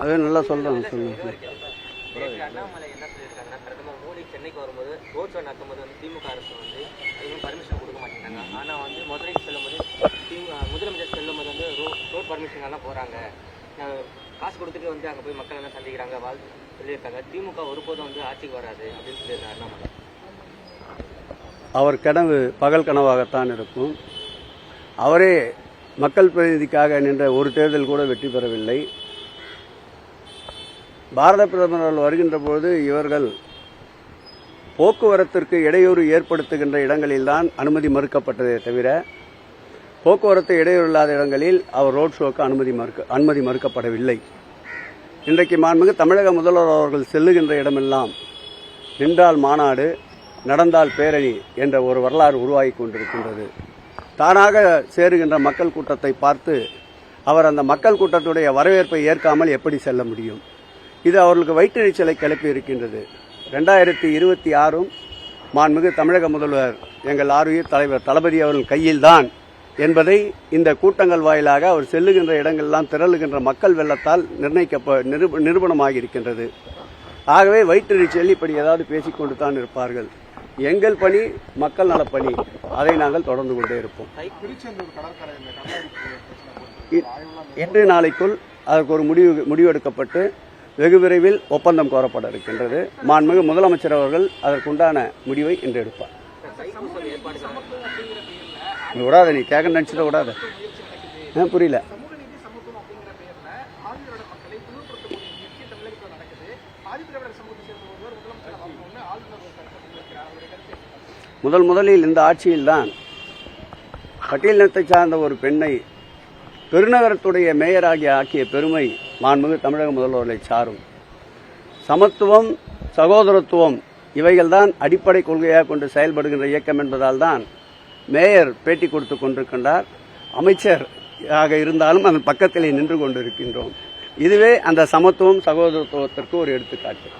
அது நல்லா சொல்றாங்க. அண்ணாமலை என்ன சொல்லியிருக்காங்கன்னா, பிரதமர் மோடி சென்னைக்கு வரும்போது ரோட் ஷோ நடத்தும்போது திமுக அரசு பர்மிஷன் கொடுக்க மாட்டேங்கிறாங்க. ஆனா மதுரைக்கு செல்லும்போது முதலமைச்சர் செல்லும்போது ரோட் பர்மிஷன் எல்லாம் போறாங்க, காசு கொடுத்துட்டு அங்க போய் மக்கள் எல்லாம் சந்திக்கிறாங்க சொல்லியிருக்காங்க. திமுக ஒருபோதும் ஆட்சிக்கு வராது அப்படின்னு சொல்லியிருக்காங்க அண்ணாமலை. அவர் கனவு பகல் கனவாகத்தான் இருக்கும். அவரே மக்கள் பிரதிநிதிக்காக நின்ற ஒரு தேர்தல் கூட வெற்றி பெறவில்லை. பாரத பிரதமர்கள் வருகின்ற போது இவர்கள் போக்குவரத்திற்கு இடையூறு ஏற்படுத்துகின்ற இடங்களில்தான் அனுமதி மறுக்கப்பட்டதே தவிர போக்குவரத்து இடையூறு இல்லாத இடங்களில் அவர் ரோட் ஷோக்கு அனுமதி மறுக்கப்படவில்லை. இன்றைக்கு மாண்புமிகு தமிழக முதல்வர் அவர்கள் செல்லுகின்ற இடமெல்லாம் நின்றால் மாநாடு, நடந்தால் பேரணி என்ற ஒரு வரலாறு உருவாகி கொண்டிருக்கின்றது. தானாக சேருகின்ற மக்கள் கூட்டத்தை பார்த்து அவர் அந்த மக்கள் கூட்டத்துடைய வரவேற்பை ஏற்காமல் எப்படி செல்ல முடியும்? இது அவர்களுக்கு வயிற்றெரிச்சலை கிளப்பி இருக்கின்றது. 2026 மாண்புமிகு தமிழக முதல்வர் எங்கள் ஆர்வீர் தலைவர் தளபதி அவர்கள் கையில்தான் என்பதை இந்த கூட்டங்கள் வாயிலாக அவர் செல்லுகின்ற இடங்களெல்லாம் திரளுகின்ற மக்கள் வெள்ளத்தால் நிரூபணமாகி இருக்கின்றது. ஆகவே வயிற்றெரிச்சல் இப்படி ஏதாவது பேசிக்கொண்டு தான் இருப்பார்கள். எங்கள் பணி மக்கள் நலப்பணி, அதை நாங்கள் தொடர்ந்து கொண்டே இருப்போம். இன்று நாளைக்குள் அதற்கு ஒரு முடிவெடுக்கப்பட்டு வெகு விரைவில் ஒப்பந்தம் கோரப்பட இருக்கின்றது. மாண்புமிகு முதலமைச்சர் அவர்கள் அதற்குண்டான முடிவை இன்று எடுப்பார். விடாத, நீ கேட்க நினைச்சிட விடாத. புரியல. முதலில் இந்த ஆட்சியில்தான் பட்டியலினத்தை சார்ந்த ஒரு பெண்ணை பெருநகரத்துடைய மேயராகி ஆக்கிய பெருமை மாண்புமிகு தமிழக முதல்வர்களை சாரும். சமத்துவம், சகோதரத்துவம் இவைகள்தான் அடிப்படை கொள்கையாக கொண்டு செயல்படுகின்ற இயக்கம் என்பதால் தான் மேயர் பேட்டி கொடுத்து கொண்டிருக்கின்றார். அமைச்சர் ஆக இருந்தாலும் அந்த பக்கத்திலே நின்று கொண்டிருக்கின்றோம். இதுவே அந்த சமத்துவம், சகோதரத்துவத்திற்கு ஒரு எடுத்துக்காட்டு.